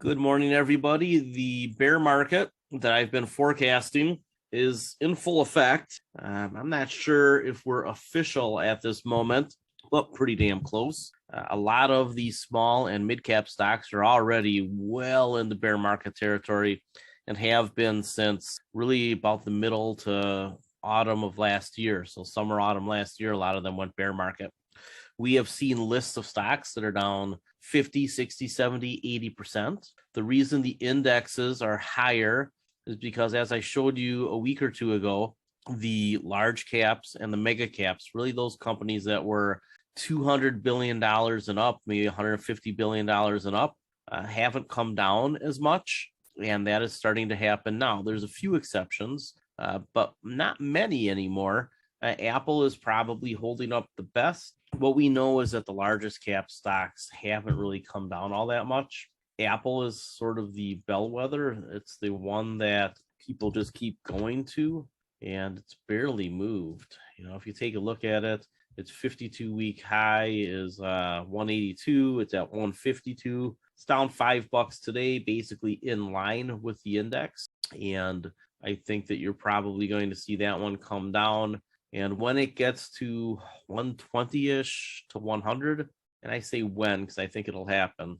Good morning, everybody. The bear market that I've been forecasting is in full effect. I'm not sure if we're official at this moment, but pretty damn close. A lot of these small and mid-cap stocks are already well into bear market territory and have been since really about the middle to autumn of last year. So summer, autumn last year, a lot of them went bear market. We have seen lists of stocks that are down 50, 60, 70, 80%. The reason the indexes are higher is because, as I showed you a week or two ago, the large caps and the mega caps, really those companies that were $200 billion and up, maybe $150 billion and up, haven't come down as much. And that is starting to happen now. There's a few exceptions, but not many anymore. Apple is probably holding up the best. What we know is that the largest cap stocks haven't really come down all that much. Apple is sort of the bellwether. It's the one that people just keep going to, and it's barely moved. If you take a look at it, its 52-week high is 182. It's at 152. It's down $5 today, basically in line with the index. And I think that you're probably going to see that one come down. And when it gets to 120-ish to 100, and I say when because I think it'll happen,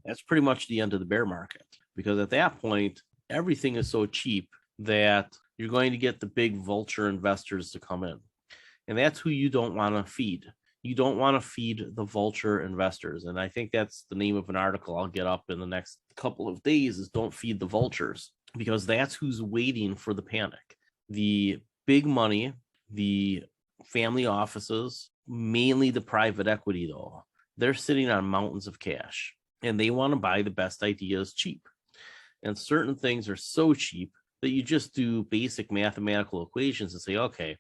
that's pretty much the end of the bear market. Because at that point, everything is so cheap that you're going to get the big vulture investors to come in. And that's who you don't want to feed. You don't want to feed the vulture investors. And I think that's the name of an article I'll get up in the next couple of days is Don't Feed the Vultures, because that's who's waiting for the panic. The big money, the family offices, mainly the private equity though, they're sitting on mountains of cash and they want to buy the best ideas cheap. And certain things are so cheap that you just do basic mathematical equations and say, okay,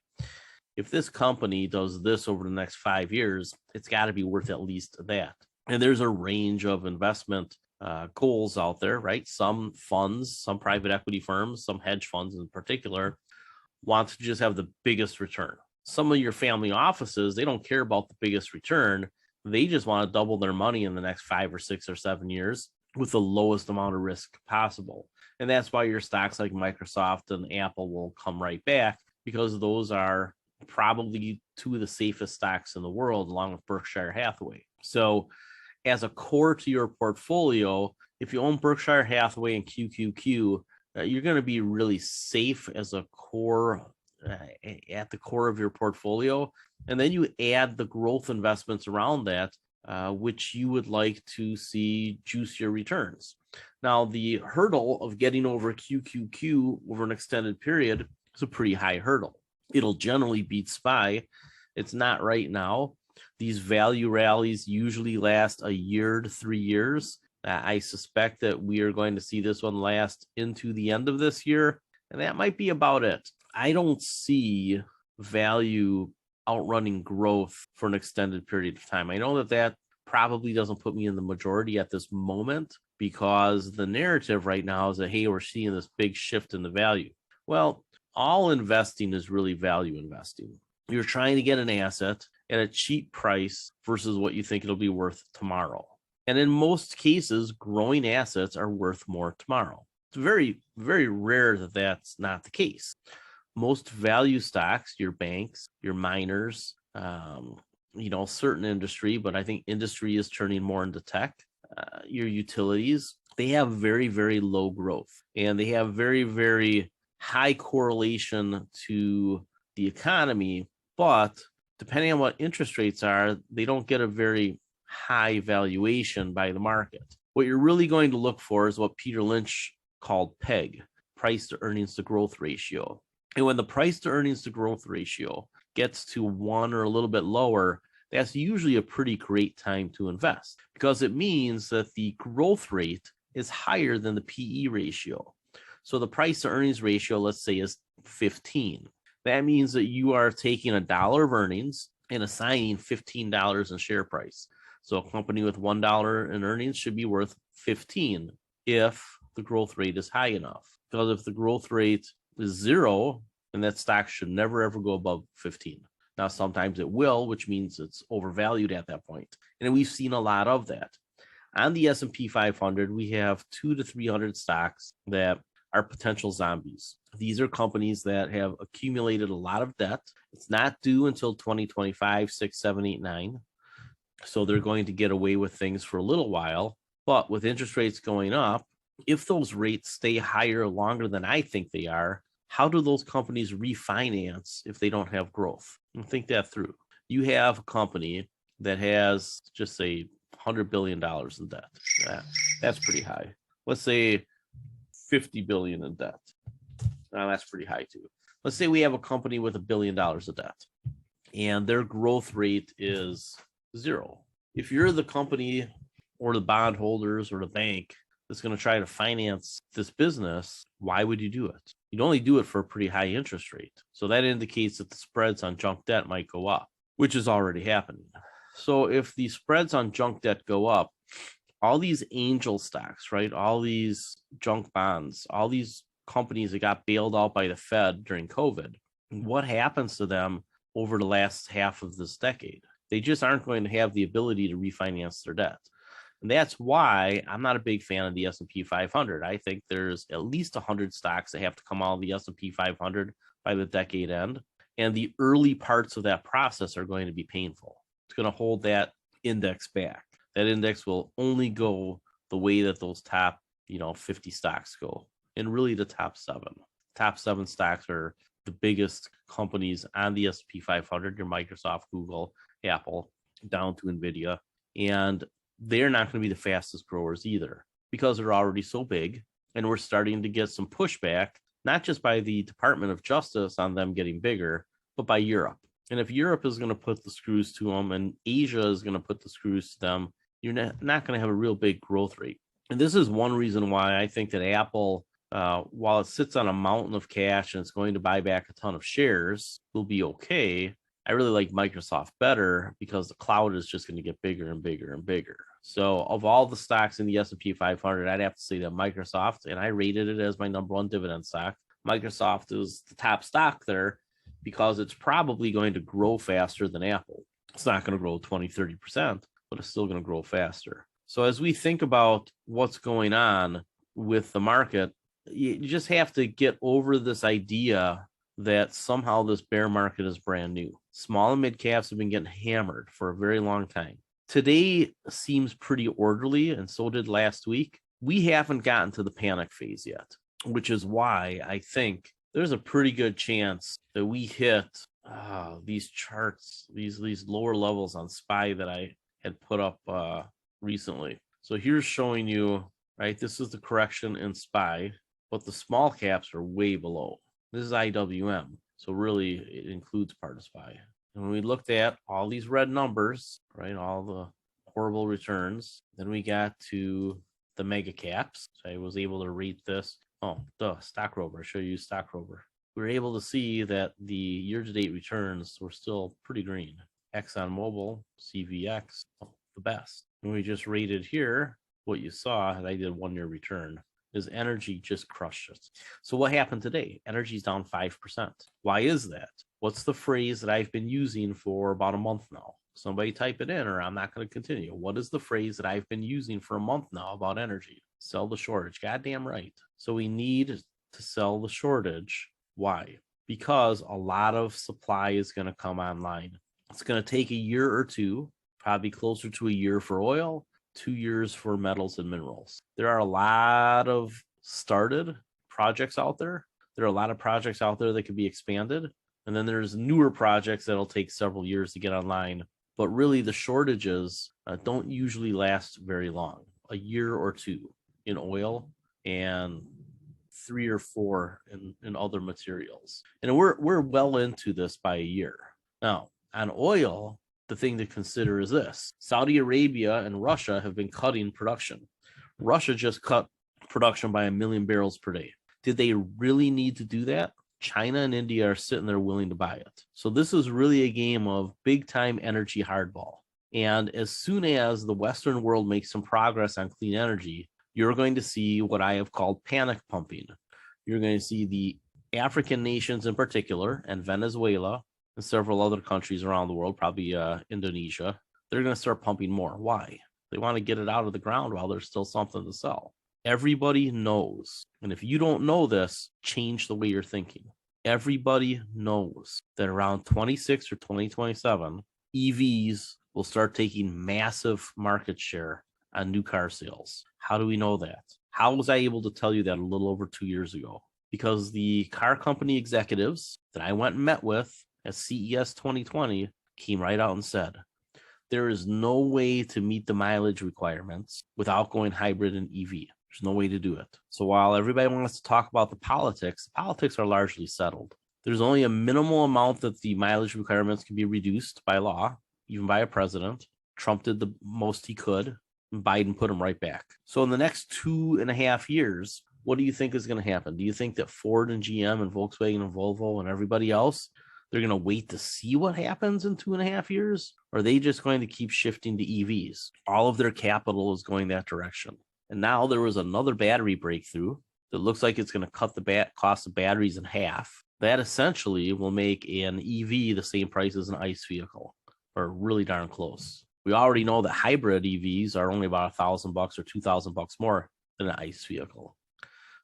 if this company does this over the next 5 years, it's got to be worth at least that. And there's a range of investment goals out there, right? Some funds, some private equity firms, some hedge funds in particular, want to just have the biggest return. Some of your family offices, they don't care about the biggest return. They just want to double their money in the next 5 or 6 or 7 years with the lowest amount of risk possible. And that's why your stocks like Microsoft and Apple will come right back, because those are probably two of the safest stocks in the world, along with Berkshire Hathaway. So as a core to your portfolio, if you own Berkshire Hathaway and QQQ, you're going to be really safe as a core at the core of your portfolio. And then you add the growth investments around that, which you would like to see juice your returns. Now, the hurdle of getting over QQQ over an extended period is a pretty high hurdle. It'll generally beat SPY. It's not right now. These value rallies usually last a year to 3 years. I suspect that we are going to see this one last into the end of this year, and that might be about it. I don't see value outrunning growth for an extended period of time. I know that probably doesn't put me in the majority at this moment, because the narrative right now is that, hey, we're seeing this big shift in the value. Well, all investing is really value investing. You're trying to get an asset at a cheap price versus what you think it'll be worth tomorrow. And in most cases, growing assets are worth more tomorrow. It's very, very rare that that's not the case. Most value stocks, your banks, your miners, certain industry, but I think industry is turning more into tech, your utilities, they have very, very low growth, and they have very, very high correlation to the economy, but depending on what interest rates are, they don't get a very high valuation by the market. What you're really going to look for is what Peter Lynch called PEG, price to earnings to growth ratio. And when the price to earnings to growth ratio gets to 1 or a little bit lower, that's usually a pretty great time to invest, because it means that the growth rate is higher than the PE ratio. So the price to earnings ratio, let's say, is 15. That means that you are taking $1 of earnings and assigning $15 in share price. So a company with $1 in earnings should be worth 15 if the growth rate is high enough. Because if the growth rate is 0, then that stock should never, ever go above 15. Now, sometimes it will, which means it's overvalued at that point. And we've seen a lot of that. On the S&P 500, we have 200 to 300 stocks that are potential zombies. These are companies that have accumulated a lot of debt. It's not due until 2025, 6, 7, 8, 9. So they're going to get away with things for a little while. But with interest rates going up, if those rates stay higher longer than I think they are, how do those companies refinance if they don't have growth? And think that through. You have a company that has, just say, $100 billion in debt. That's pretty high. Let's say $50 billion in debt. Now, that's pretty high too. Let's say we have a company with $1 billion of debt and their growth rate is 0. If you're the company or the bondholders or the bank that's going to try to finance this business, why would you do it? You'd only do it for a pretty high interest rate. So that indicates that the spreads on junk debt might go up, which is already happening. So if the spreads on junk debt go up, all these angel stocks, right? All these junk bonds, all these companies that got bailed out by the Fed during COVID, what happens to them over the last half of this decade? They just aren't going to have the ability to refinance their debt. And that's why I'm not a big fan of the S&P 500. I think there's at least 100 stocks that have to come out of the S&P 500 by the decade end. And the early parts of that process are going to be painful. It's going to hold that index back. That index will only go the way that those top, 50 stocks go. And really the top 7. Top 7 stocks are the biggest companies on the S&P 500, your Microsoft, Google, Apple, down to NVIDIA. And they're not going to be the fastest growers either because they're already so big. And we're starting to get some pushback, not just by the Department of Justice on them getting bigger, but by Europe. And if Europe is going to put the screws to them and Asia is going to put the screws to them, you're not going to have a real big growth rate. And this is one reason why I think that Apple, while it sits on a mountain of cash and it's going to buy back a ton of shares, will be okay. I really like Microsoft better because the cloud is just going to get bigger and bigger and bigger. So of all the stocks in the S&P 500, I'd have to say that Microsoft, and I rated it as my number 1 dividend stock, Microsoft is the top stock there because it's probably going to grow faster than Apple. It's not going to grow 20, 30%, but it's still going to grow faster. So as we think about what's going on with the market, you just have to get over this idea that somehow this bear market is brand new. Small and mid caps have been getting hammered for a very long time. Today seems pretty orderly, and so did last week. We haven't gotten to the panic phase yet, which is why I think there's a pretty good chance that we hit these charts, these lower levels on SPY that I had put up recently. So here's showing you, right, this is the correction in SPY, but the small caps are way below. This is IWM, so really it includes part of SPY. And when we looked at all these red numbers, right, all the horrible returns, then we got to the mega caps. So I was able to rate this. Oh, Stock Rover. I show you Stock Rover. We were able to see that the year-to-date returns were still pretty green. ExxonMobil, CVX, the best. And we just rated here what you saw, and I did 1-year return, is energy just crushed it. So what happened today? Energy's down 5%. Why is that? What's the phrase that I've been using for about a month now? Somebody type it in or I'm not going to continue. What is the phrase that I've been using for a month now about energy? Sell the shortage. Goddamn right. So we need to sell the shortage. Why? Because a lot of supply is going to come online. It's going to take a year or two, probably closer to a year for oil, 2 years for metals and minerals. There are a lot of started projects out there. There are a lot of projects out there that could be expanded. And then there's newer projects that'll take several years to get online. But really, the shortages don't usually last very long, a year or two in oil and 3 or 4 in other materials. And we're well into this by a year. Now, on oil, the thing to consider is this. Saudi Arabia and Russia have been cutting production. Russia just cut production by 1 million barrels per day. Did they really need to do that? China and India are sitting there willing to buy it. So this is really a game of big time energy hardball. And as soon as the Western world makes some progress on clean energy, you're going to see what I have called panic pumping. You're going to see the African nations in particular, and Venezuela, and several other countries around the world, probably Indonesia, they're going to start pumping more. Why? They want to get it out of the ground while there's still something to sell. Everybody knows. And if you don't know this, change the way you're thinking. Everybody knows that around 26 or 2027, EVs will start taking massive market share on new car sales. How do we know that? How was I able to tell you that a little over 2 years ago? Because the car company executives that I went and met with at CES 2020 came right out and said, there is no way to meet the mileage requirements without going hybrid and EV. There's no way to do it. So while everybody wants to talk about the politics are largely settled. There's only a minimal amount that the mileage requirements can be reduced by law, even by a president. Trump did the most he could, and Biden put him right back. So in the next 2.5 years, what do you think is going to happen? Do you think that Ford and GM and Volkswagen and Volvo and everybody else, they're going to wait to see what happens in 2.5 years? Or are they just going to keep shifting to EVs? All of their capital is going that direction. And now there was another battery breakthrough that looks like it's going to cut the cost of batteries in half. That essentially will make an EV the same price as an ICE vehicle, or really darn close. We already know that hybrid EVs are only about $1,000 or $2,000 more than an ICE vehicle.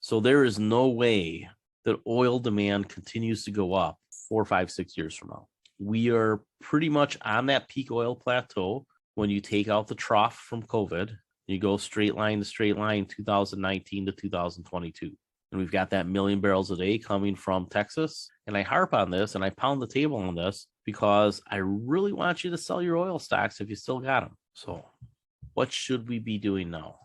So there is no way that oil demand continues to go up 4, 5, 6 years from now. We are pretty much on that peak oil plateau when you take out the trough from COVID. You go straight line to straight line 2019 to 2022. And we've got that 1 million barrels a day coming from Texas. And I harp on this and I pound the table on this because I really want you to sell your oil stocks if you still got them. So what should we be doing now?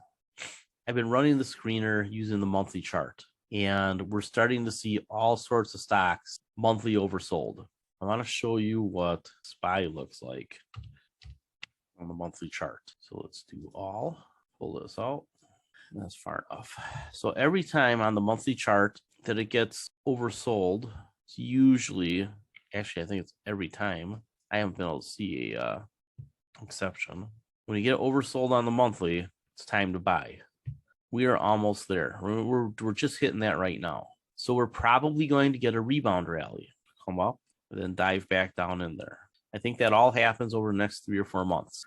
I've been running the screener using the monthly chart, and we're starting to see all sorts of stocks monthly oversold. I want to show you what SPY looks like on the monthly chart. So let's do all, pull this out. That's far enough. So every time on the monthly chart that it gets oversold, it's usually, actually, I think it's every time. I haven't been able to see a exception. When you get oversold on the monthly, it's time to buy. We are almost there. We're just hitting that right now. So we're probably going to get a rebound rally, come up and then dive back down in there. I think that all happens over the next 3 or 4 months.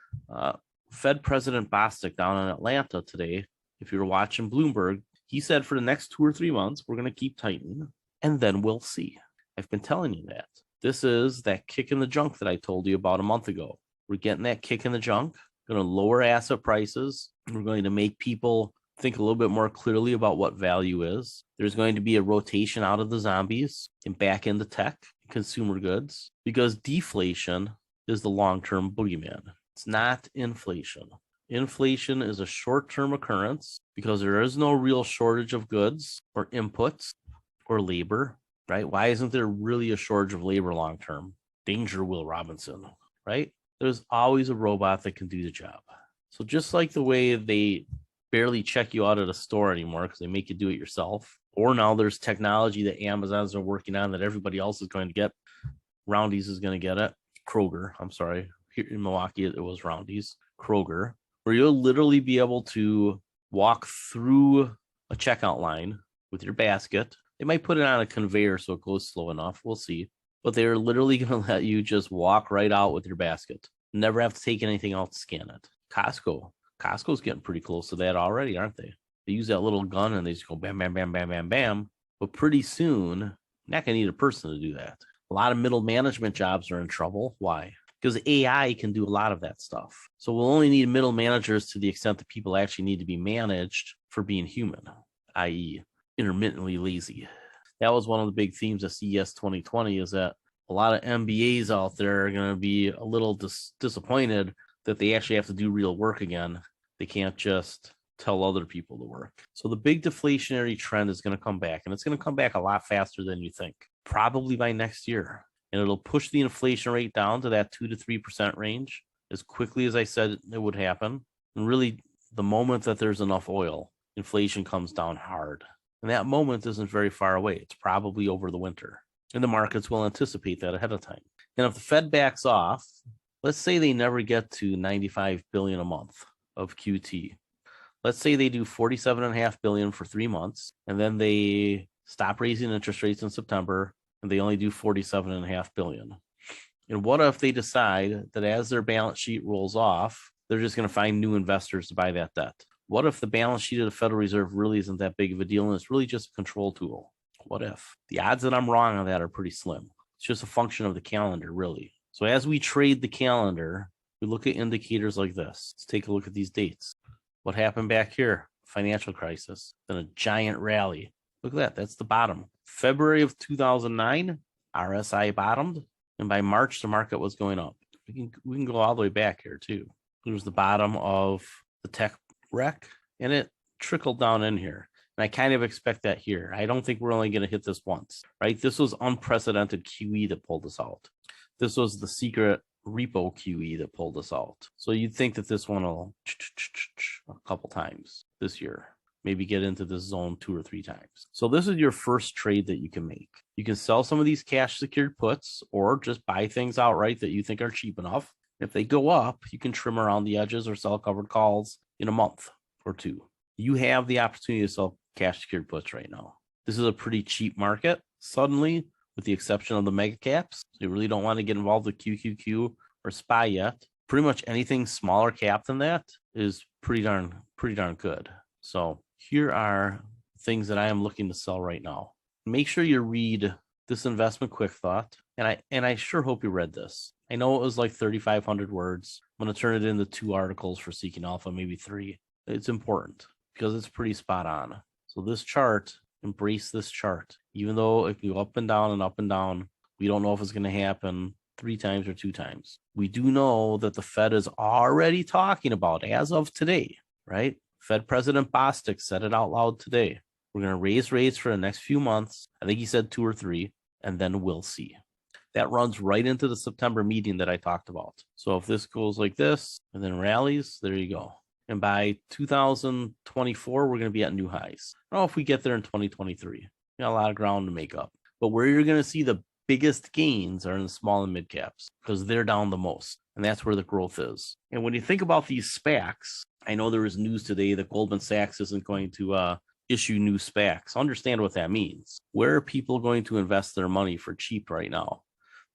Fed President Bostic down in Atlanta today, if you were watching Bloomberg, he said for the next 2 or 3 months, we're going to keep tightening and then we'll see. I've been telling you that. This is that kick in the junk that I told you about a month ago. We're getting that kick in the junk, going to lower asset prices. We're going to make people think a little bit more clearly about what value is. There's going to be a rotation out of the zombies and back into tech, consumer goods, because deflation is the long-term boogeyman. It's not inflation. Inflation is a short-term occurrence because there is no real shortage of goods or inputs or labor, right? Why isn't there really a shortage of labor long-term? Danger, Will Robinson, right? There's always a robot that can do the job. So just like the way they barely check you out at a store anymore because they make you do it yourself, or now there's technology that Amazons are working on that everybody else is going to get. Roundy's is going to get it. Kroger, I'm sorry. Here in Milwaukee, it was Roundy's. Kroger, where you'll literally be able to walk through a checkout line with your basket. They might put it on a conveyor so it goes slow enough. We'll see. But they're literally going to let you just walk right out with your basket. Never have to take anything out to scan it. Costco's getting pretty close to that already, aren't they? They use that little gun and they just go bam, bam, bam, bam, bam, bam. But pretty soon, you're not going to need a person to do that. A lot of middle management jobs are in trouble. Why? Because AI can do a lot of that stuff. So we'll only need middle managers to the extent that people actually need to be managed for being human, i.e. intermittently lazy. That was one of the big themes of CES 2020 is that a lot of MBAs out there are going to be a little disappointed that they actually have to do real work again. They can't just tell other people to work. So the big deflationary trend is going to come back, and it's going to come back a lot faster than you think, probably by next year. And it'll push the inflation rate down to that 2 to 3% range as quickly as I said it would happen. And really, the moment that there's enough oil, inflation comes down hard. And that moment isn't very far away. It's probably over the winter. And the markets will anticipate that ahead of time. And if the Fed backs off, let's say they never get to 95 billion a month of QT. Let's say they do 47.5 billion for 3 months, and then they stop raising interest rates in September, and they only do 47.5 billion. And what if they decide that as their balance sheet rolls off, they're just going to find new investors to buy that debt. What if the balance sheet of the Federal Reserve really isn't that big of a deal and it's really just a control tool? What if? The odds that I'm wrong on that are pretty slim. It's just a function of the calendar, really. So as we trade the calendar, we look at indicators like this. Let's take a look at these dates. What happened back here? Financial crisis, then a giant rally. Look at that. That's the bottom. February of 2009, RSI bottomed, and by March, the market was going up. We can go all the way back here, too. Here's the bottom of the tech wreck, and it trickled down in here. And I kind of expect that here. I don't think we're only going to hit this once, right? This was unprecedented QE that pulled us out. This was the secret repo QE that pulled us out. So you'd think that this one will a couple times this year, maybe get into this zone 2 or 3 times. So this is your first trade that you can make. You can sell some of these cash secured puts or just buy things outright that you think are cheap enough. If they go up, you can trim around the edges or sell covered calls in a month or 2. You have the opportunity to sell cash secured puts right now. This is a pretty cheap market suddenly, with the exception of the mega caps. So you really don't want to get involved with QQQ or SPY yet. Pretty much anything smaller cap than that is pretty darn good. So here are things that I am looking to sell right now. Make sure you read this investment quick thought. And I sure hope you read this. I know it was like 3,500 words. I'm going to turn it into 2 articles for Seeking Alpha, maybe 3. It's important because it's pretty spot on. So this chart, embrace this chart. Even though it can go up and down, we don't know if it's going to happen 3 times or 2 times. We do know that the Fed is already talking about, as of today, right? Fed President Bostic said it out loud today. We're going to raise rates for the next few months. I think he said 2 or 3, and then we'll see. That runs right into the September meeting that I talked about. So if this goes like this and then rallies, there you go. And by 2024, we're going to be at new highs. I don't know if we get there in 2023. We got a lot of ground to make up. But where you're going to see the biggest gains are in the small and mid caps because they're down the most. And that's where the growth is. And when you think about these SPACs, I know there was news today that Goldman Sachs isn't going to issue new SPACs. Understand what that means. Where are people going to invest their money for cheap right now?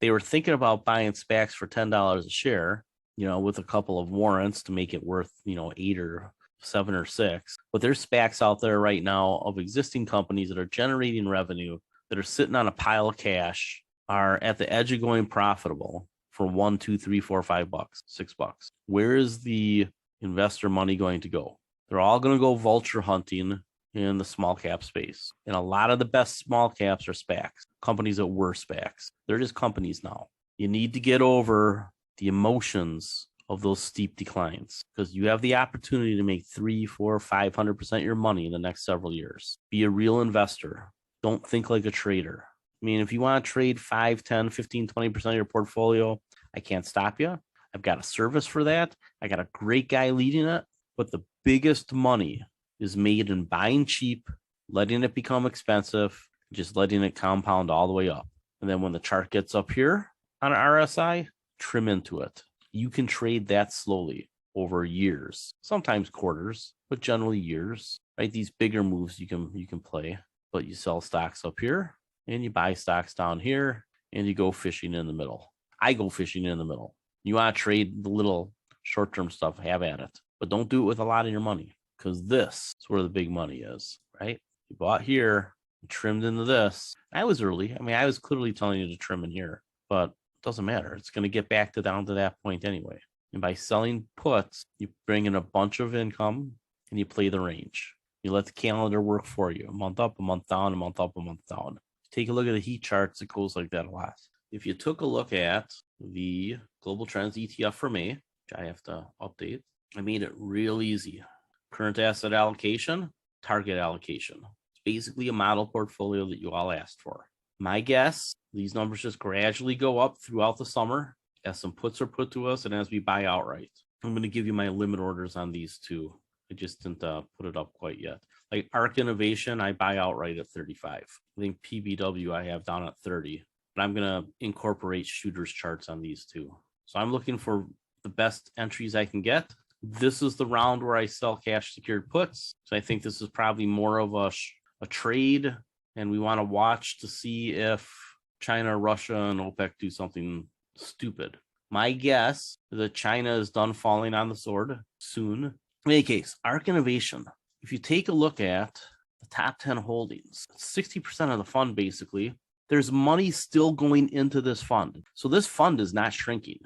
They were thinking about buying SPACs for $10 a share, with a couple of warrants to make it worth, 8 or 7 or 6. But there's SPACs out there right now of existing companies that are generating revenue, that are sitting on a pile of cash, are at the edge of going profitable for $1, $2, $3, $4, $5, $6. Where is the investor money going to go? They're all going to go vulture hunting in the small cap space. And a lot of the best small caps are SPACs, companies that were SPACs. They're just companies now. You need to get over the emotions of those steep declines because you have the opportunity to make 3, 4, 500% of your money in the next several years. Be a real investor. Don't think like a trader. I mean, if you want to trade 5, 10, 15, 20% of your portfolio, I can't stop you. I've got a service for that. I got a great guy leading it. But the biggest money is made in buying cheap, letting it become expensive, just letting it compound all the way up. And then when the chart gets up here on an RSI, trim into it. You can trade that slowly over years, sometimes quarters, but generally years, right? These bigger moves you can play, but you sell stocks up here and you buy stocks down here and you go fishing in the middle. I go fishing in the middle. You want to trade the little short-term stuff, have at it, but don't do it with a lot of your money because this is where the big money is, right? You bought here, you trimmed into this. I was early. I mean, I was clearly telling you to trim in here, but it doesn't matter. It's going to get back down to that point anyway. And by selling puts, you bring in a bunch of income and you play the range. You let the calendar work for you. A month up, a month down, a month up, a month down. Take a look at the heat charts. It goes like that a lot. If you took a look at the Global Trends ETF for May, which I have to update, I made it real easy. Current asset allocation, target allocation. It's basically a model portfolio that you all asked for. My guess, these numbers just gradually go up throughout the summer as some puts are put to us and as we buy outright. I'm going to give you my limit orders on these too. I just didn't put it up quite yet. Like ARC Innovation, I buy outright at 35. I think PBW I have down at 30. But I'm going to incorporate shooters charts on these too. So I'm looking for the best entries I can get. This is the round where I sell cash secured puts. So I think this is probably more of a trade. And we want to watch to see if China, Russia, and OPEC do something stupid. My guess is that China is done falling on the sword soon. In any case, ARK Innovation, if you take a look at the top 10 holdings, 60% of the fund basically, there's money still going into this fund. So this fund is not shrinking.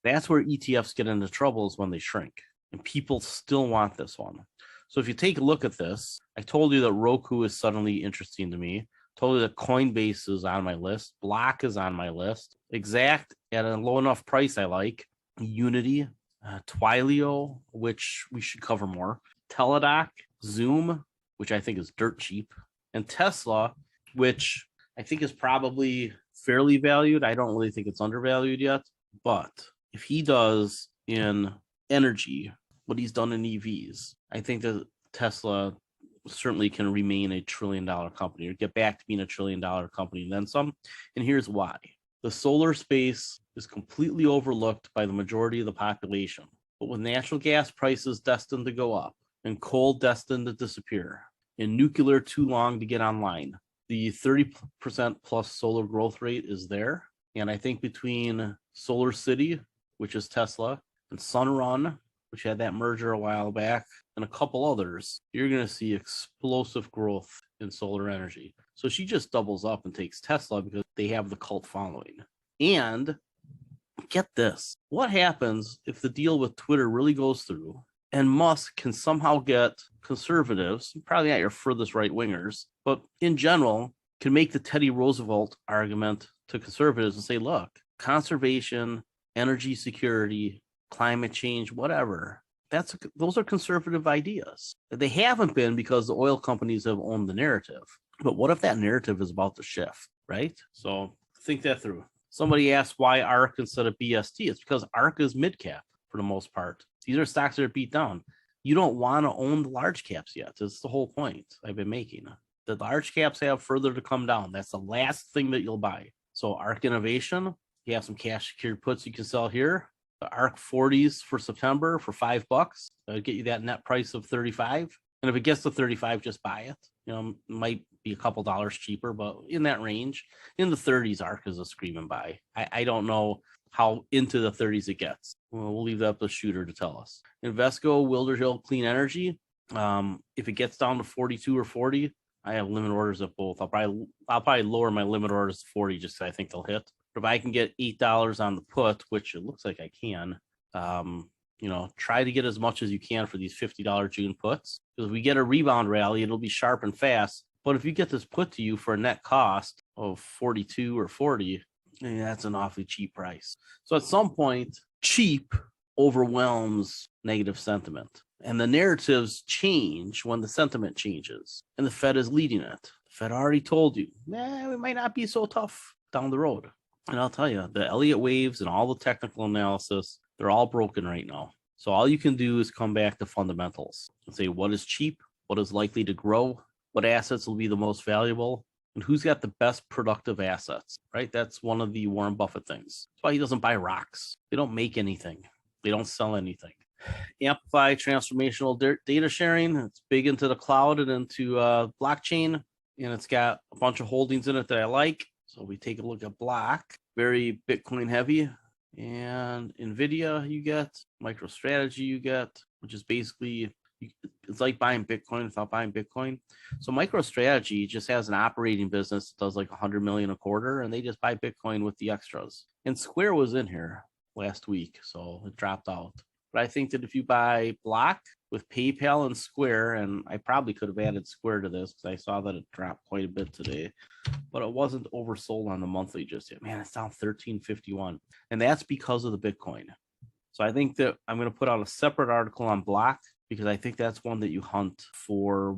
That's where ETFs get into trouble, is when they shrink. And people still want this one. So if you take a look at this, I told you that Roku is suddenly interesting to me. Told you that Coinbase is on my list. Block is on my list. Exact at a low enough price I like. Unity, Twilio, which we should cover more. Teladoc, Zoom, which I think is dirt cheap. And Tesla, which I think is probably fairly valued. I don't really think it's undervalued yet. But if he does in energy what he's done in EVs, I think that Tesla certainly can remain a $1 trillion company, or get back to being a $1 trillion company and then some. And here's why. The solar space is completely overlooked by the majority of the population. But with natural gas prices destined to go up, and coal destined to disappear, and nuclear too long to get online, the 30% plus solar growth rate is there. And I think between Solar City, which is Tesla, and Sunrun, which had that merger a while back, and a couple others, you're going to see explosive growth in solar energy. So she just doubles up and takes Tesla because they have the cult following. And get this, what happens if the deal with Twitter really goes through and Musk can somehow get conservatives, probably not your furthest right wingers, but in general, can make the Teddy Roosevelt argument to conservatives and say, look, conservation, energy security, climate change, whatever, those are conservative ideas. They haven't been because the oil companies have owned the narrative. But what if that narrative is about to shift, right? So think that through. Somebody asked why ARK instead of BST. It's because ARK is mid-cap for the most part. These are stocks that are beat down. You don't want to own the large caps yet. That's the whole point I've been making. The large caps have further to come down. That's the last thing that you'll buy. So ARK Innovation, you have some cash secured puts you can sell here. The ARK 40s for September for $5. That'll get you that net price of 35. And if it gets to 35, just buy it. You know, it might be a couple dollars cheaper, but in that range. In the 30s, ARK is a screaming buy. I don't know how into the 30s it gets. Well, we'll leave that up to Shooter to tell us. Invesco, Wilderhill, Clean Energy. If it gets down to 42 or 40, I have limit orders at both. I'll probably lower my limit orders to 40 just because I think they'll hit. But if I can get $8 on the put, which it looks like I can, try to get as much as you can for these $50 June puts. Because if we get a rebound rally, it'll be sharp and fast. But if you get this put to you for a net cost of 42 or 40, that's an awfully cheap price. So at some point, cheap overwhelms negative sentiment. And the narratives change when the sentiment changes. And the Fed is leading it. The Fed already told you, it might not be so tough down the road. And I'll tell you, the Elliott waves and all the technical analysis, they're all broken right now. So all you can do is come back to fundamentals and say what is cheap, what is likely to grow, what assets will be the most valuable, and who's got the best productive assets, right? That's one of the Warren Buffett things. That's why he doesn't buy rocks. They don't make anything. They don't sell anything. Amplify transformational data sharing. It's big into the cloud and into blockchain, and it's got a bunch of holdings in it that I like. So we take a look at Block, very Bitcoin heavy, and NVIDIA you get, MicroStrategy you get, which is basically, it's like buying Bitcoin without buying Bitcoin. So MicroStrategy just has an operating business that does like 100 million a quarter, and they just buy Bitcoin with the extras. And Square was in here last week, so it dropped out. But I think that if you buy Block with PayPal and Square, and I probably could have added Square to this because I saw that it dropped quite a bit today, but it wasn't oversold on the monthly just yet. Man, it's down 13.51, and that's because of the Bitcoin. So I think that I'm going to put out a separate article on Block because I think that's one that you hunt for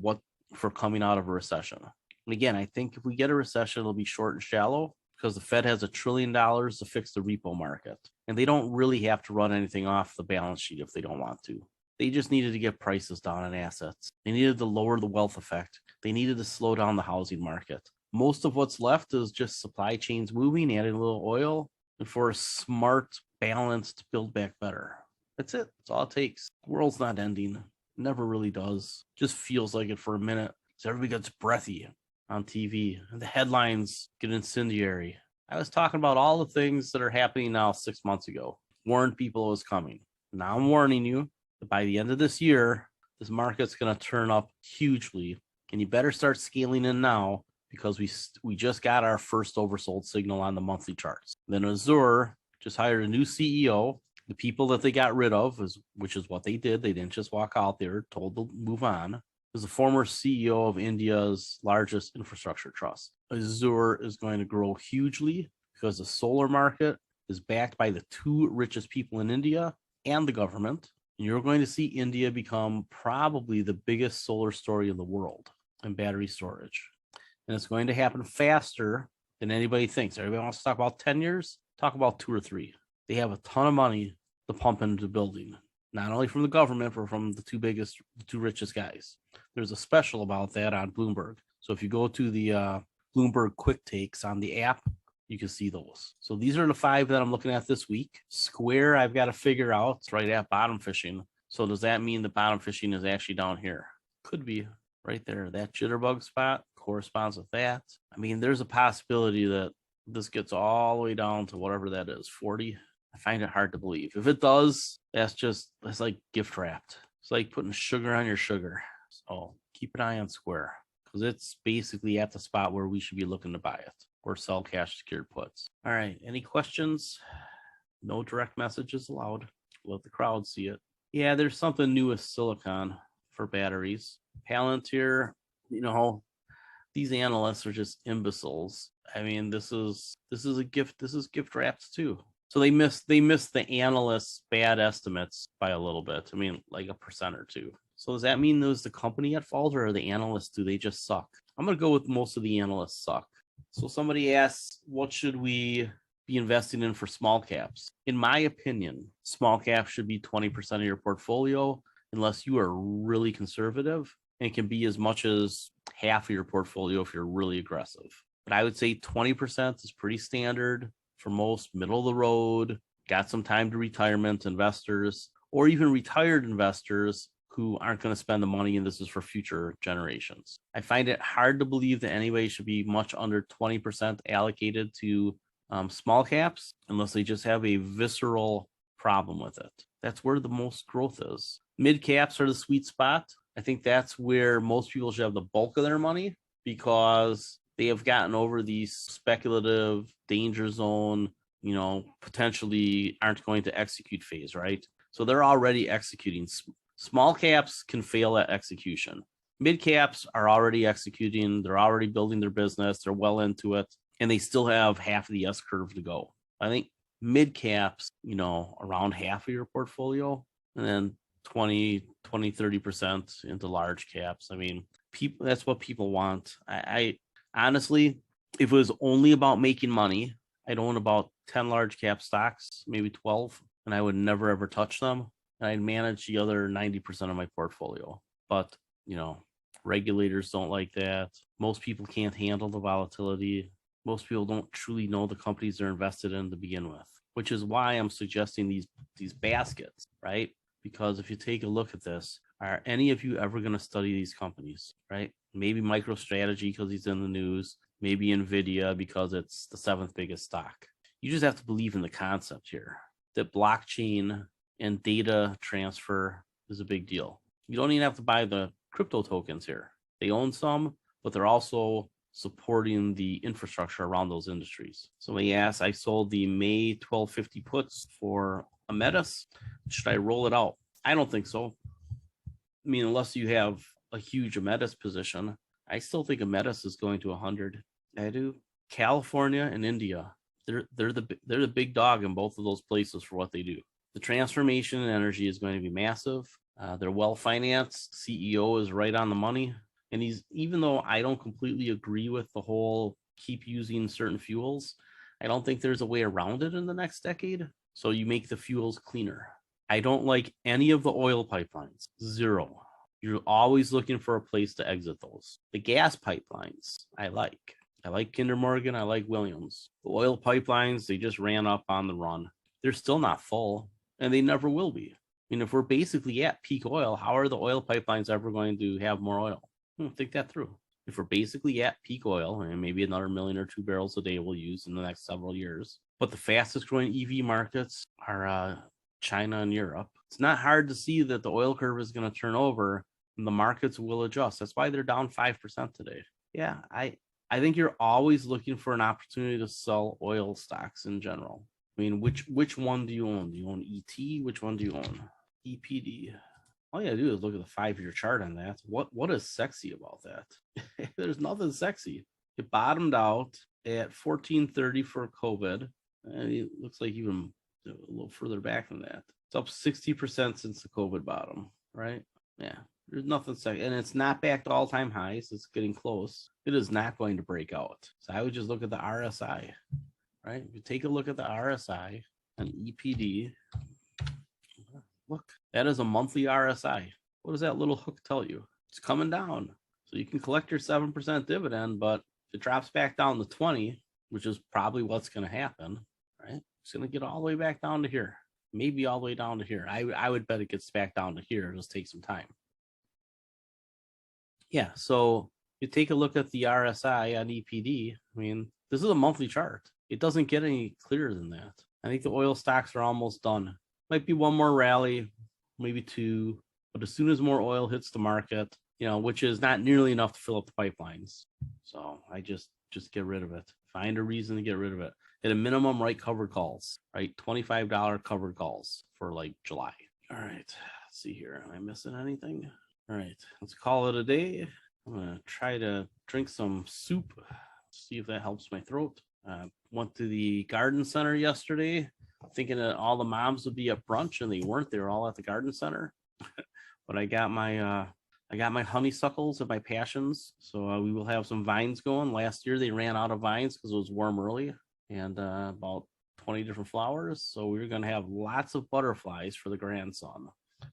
coming out of a recession. And again, I think if we get a recession, it'll be short and shallow because the Fed has $1 trillion to fix the repo market. And they don't really have to run anything off the balance sheet if they don't want to. They just needed to get prices down on assets. They needed to lower the wealth effect. They needed to slow down the housing market. Most of what's left is just supply chains moving, adding a little oil, and for a smart, balanced build back better. That's it. That's all it takes. The world's not ending. It never really does. Just feels like it for a minute. So everybody gets breathy on TV. And the headlines get incendiary. I was talking about all the things that are happening now 6 months ago. Warned people it was coming. Now I'm warning you that by the end of this year, this market's going to turn up hugely, and you better start scaling in now because we just got our first oversold signal on the monthly charts. Then Azure just hired a new CEO. The people that they got rid of, which is what they did, they didn't just walk out, they were told to move on, is the former CEO of India's largest infrastructure trust. Azure is going to grow hugely because the solar market is backed by the two richest people in India and the government. And you're going to see India become probably the biggest solar story in the world in battery storage. And it's going to happen faster than anybody thinks. Everybody wants to talk about 10 years, talk about 2 or 3. They have a ton of money to pump into building, not only from the government, but from the two richest guys. There's a special about that on Bloomberg. So if you go to the Bloomberg Quick Takes on the app, you can see those. So these are the 5 that I'm looking at this week. Square, I've got to figure out. It's right at bottom fishing. So does that mean the bottom fishing is actually down here? Could be right there. That jitterbug spot corresponds with that. I mean, there's a possibility that this gets all the way down to whatever that is, 40. I find it hard to believe. If it does, that's like gift wrapped. It's like putting sugar on your sugar. So keep an eye on Square because it's basically at the spot where we should be looking to buy it or sell cash secured puts. All right. Any questions? No direct messages allowed. Let the crowd see it. Yeah, there's something new with silicon for batteries. Palantir, these analysts are just imbeciles. I mean, this is a gift. This is gift wrapped too. So they missed the analysts' bad estimates by a little bit. I mean, like 1% or 2. So does that mean there's the company at fault or are the analysts, do they just suck? I'm going to go with most of the analysts suck. So somebody asks, what should we be investing in for small caps? In my opinion, small caps should be 20% of your portfolio unless you are really conservative, and it can be as much as half of your portfolio if you're really aggressive. But I would say 20% is pretty standard for most middle of the road, got some time to retirement investors, or even retired investors who aren't going to spend the money, and this is for future generations. I find it hard to believe that anybody should be much under 20% allocated to small caps unless they just have a visceral problem with it. That's where the most growth is. Mid caps are the sweet spot. I think that's where most people should have the bulk of their money because they have gotten over the speculative danger zone, potentially aren't going to execute phase, right? So they're already executing. Small caps can fail at execution. Mid caps are already executing. They're already building their business. They're well into it, and they still have half of the S curve to go. I think mid caps, around half of your portfolio, and then 30% into large caps. I mean, that's what people want. I honestly, if it was only about making money, I'd own about 10 large cap stocks, maybe 12, and I would never ever touch them. And I'd manage the other 90% of my portfolio. But, regulators don't like that. Most people can't handle the volatility. Most people don't truly know the companies they're invested in to begin with, which is why I'm suggesting these baskets, right? Because if you take a look at this, are any of you ever going to study these companies, right? Maybe MicroStrategy because he's in the news, maybe NVIDIA because it's the 7th biggest stock. You just have to believe in the concept here that blockchain and data transfer is a big deal. You don't even have to buy the crypto tokens here. They own some, but they're also supporting the infrastructure around those industries. Somebody asked, I sold the May 1250 puts for Ametis. Should I roll it out? I don't think so. I mean, unless you have a huge Ametis position, I still think Ametis is going to 100. I do. California and India, they're the big dog in both of those places for what they do. The transformation in energy is going to be massive. They're well financed. CEO is right on the money. And even though I don't completely agree with the whole keep using certain fuels, I don't think there's a way around it in the next decade. So you make the fuels cleaner. I don't like any of the oil pipelines. Zero. You're always looking for a place to exit those. The gas pipelines, I like. I like Kinder Morgan. I like Williams. The oil pipelines, they just ran up on the run. They're still not full, and they never will be. I mean, if we're basically at peak oil, how are the oil pipelines ever going to have more oil? Think that through. if we're basically at peak oil, and maybe another 1 million or 2 barrels a day we'll use in the next several years. But the fastest growing EV markets are China and Europe. It's not hard to see that the oil curve is going to turn over and the markets will adjust. That's why they're down 5% today. Yeah, I think you're always looking for an opportunity to sell oil stocks in general. I mean, which one do you own? Do you own ET? Which one do you own? EPD. All you gotta do is look at the 5-year chart on that. What is sexy about that? There's nothing sexy. It bottomed out at 1430 for COVID, and it looks like even a little further back than that. It's up 60% since the COVID bottom, right? Yeah, there's nothing sexy, and it's not back to all-time highs. It's getting close. It is not going to break out. So I would just look at the RSI, right? If you take a look at the RSI and EPD, look, that is a monthly RSI. What does that little hook tell you? It's coming down. So you can collect your 7% dividend, but if it drops back down to 20, which is probably what's going to happen, right? It's going to get all the way back down to here. Maybe all the way down to here. I would bet it gets back down to here. It'll just take some time. Yeah, so you take a look at the RSI on EPD. I mean, this is a monthly chart. It doesn't get any clearer than that. I think the oil stocks are almost done. Might be one more rally, maybe 2, but as soon as more oil hits the market, which is not nearly enough to fill up the pipelines. So I just get rid of it. Find a reason to get rid of it. At a minimum, write covered calls, right? $25 covered calls for like July. All right, let's see here. Am I missing anything? All right, let's call it a day. I'm gonna try to drink some soup, see if that helps my throat. Went to the garden center yesterday, thinking that all the moms would be at brunch, and they weren't. They were all at the garden center. But I got my honeysuckles and my passions, so we will have some vines going. Last year they ran out of vines because it was warm early, and about 20 different flowers. So we're gonna have lots of butterflies for the grandson.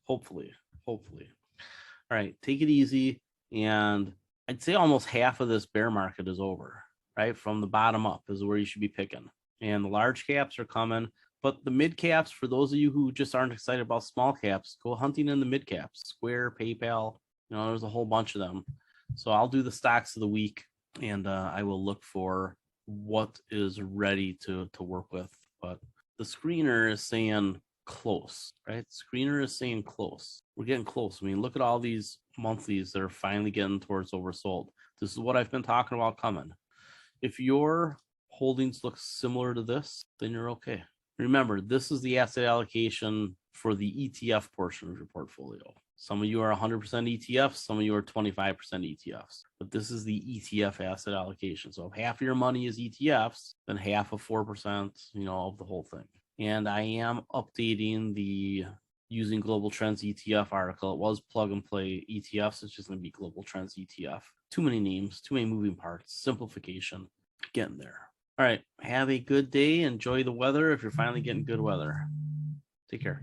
Hopefully. All right, take it easy, and I'd say almost half of this bear market is over. Right, from the bottom up is where you should be picking, and the large caps are coming. But the mid caps, for those of you who just aren't excited about small caps, go hunting in the mid caps. Square, PayPal, there's a whole bunch of them. So I'll do the stocks of the week, and I will look for what is ready to work with. But the screener is saying close, right? Screener is saying close. We're getting close. I mean, look at all these monthlies that are finally getting towards oversold. This is what I've been talking about coming. If your holdings look similar to this, then you're okay. Remember, this is the asset allocation for the ETF portion of your portfolio. Some of you are 100% ETFs, some of you are 25% ETFs, but this is the ETF asset allocation. So if half of your money is ETFs, then half of 4%, of the whole thing. And I am updating the Using Global Trends ETF article. It was plug and play ETFs. It's just going to be Global Trends ETF. Too many names, too many moving parts, simplification, getting there. All right, have a good day. Enjoy the weather if you're finally getting good weather. Take care.